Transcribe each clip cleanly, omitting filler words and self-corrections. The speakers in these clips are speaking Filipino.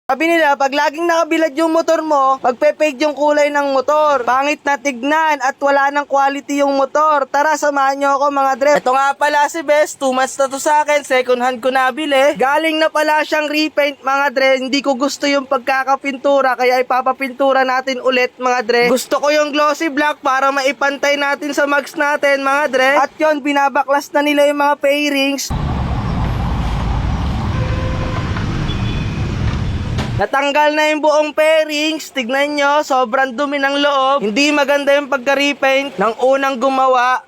Sabi nila, pag laging nakabilad yung motor mo, magpe-fade yung kulay ng motor. Pangit na tignan at wala ng quality yung motor. Tara, samahan nyo ako mga dre. Ito nga pala si Best, 2 months na to sa akin, second hand ko nabili. Galing na pala siyang repaint mga dre. Hindi ko gusto yung pagkakapintura, kaya ipapapintura natin ulit mga dre. Gusto ko yung glossy black para maipantay natin sa mags natin mga dre. At yon, binabaklas na nila yung mga fairings. Natanggal na yung buong fairings. Tignan nyo, sobrang dumi ng loob. Hindi maganda yung pagka-repaint ng unang gumawa.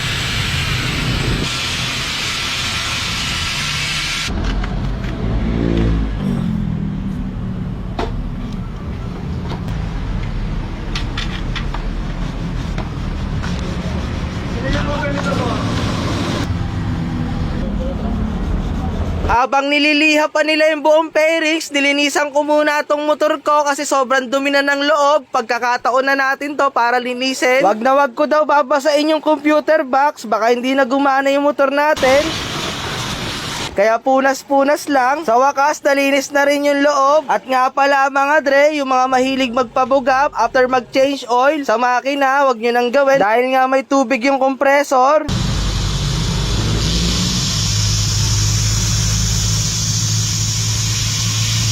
Habang nililiha pa nila yung buong fairings, nilinisan ko muna itong motor ko kasi sobrang dumi na ng loob. Pagkakataon na natin to para linisin. Wag na wag ko daw babasain yung computer box, baka hindi na gumana yung motor natin. Kaya punas-punas lang. Sa wakas, nalinis na rin yung loob. At nga pala mga dre, yung mga mahilig magpabugap after mag-change oil sa makina, wag nyo nang gawin dahil nga may tubig yung compressor.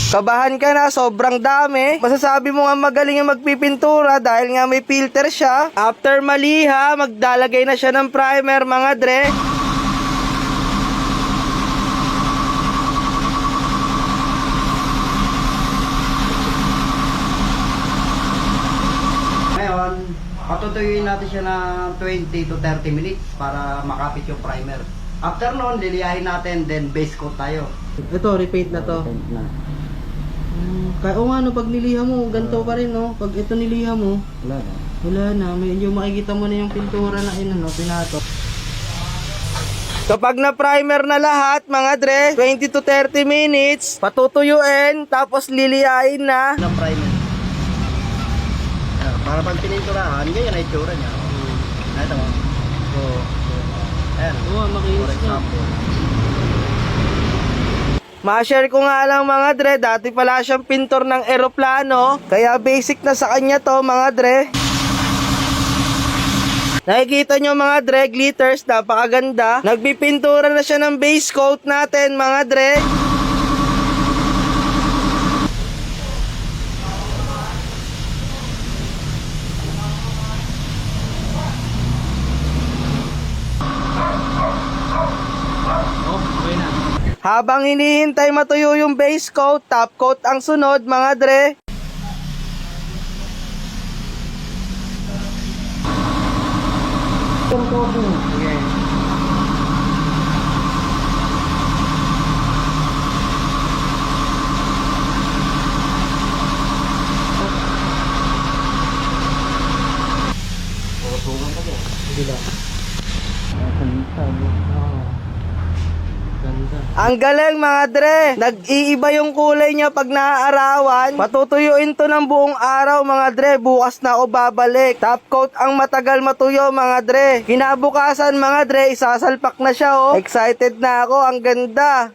Kabahan ka na, sobrang dami. Masasabi mo nga magaling yung magpipintura dahil nga may filter siya. After maliha, magdalagay na siya ng primer mga dre. Ngayon, patutuyuin natin siya ng 20 to 30 minutes para makapit yung primer. After nun, liliyahin natin, then base coat tayo. Ito, repaint na to. Kaya o nga no, pag niliha mo, ganito pa rin no. Pag ito niliha mo, wala na. Medyo makikita mo na yung pintura na pinato. Kapag na primer na lahat, mga dre, 20 to 30 minutes, patutuyuin, tapos liliyain na. Ng primer. Para pag pininturahan, ganyan na itsura niya. Ito mo. Ayan. Oo, makinis For example. Ma-share ko nga lang mga dre, dati pala siyang pintor ng eroplano, kaya basic na sa kanya to mga dre. Nakikita nyo mga dre, glitters, napakaganda. Nagpipintura na siya ng base coat natin mga dre. Habang hinihintay matuyo yung base coat, top coat ang sunod mga dre. Ang galing mga dre, nag-iiba yung kulay niya pag naaarawan. Patutuyuin to ng buong araw mga dre, bukas na ako babalik. Top coat ang matagal matuyo mga dre. Kinabukasan mga dre, isasalpak na siya oh. Excited na ako, ang ganda.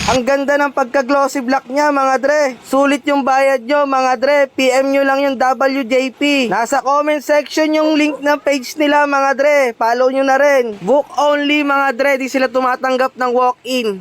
Ang ganda ng pagka-glossy black niya mga dre. Sulit yung bayad nyo mga dre. PM nyo lang yung WJP. Nasa comment section yung link ng page nila mga dre. Follow nyo na rin. Book only mga dre. Di sila tumatanggap ng walk-in.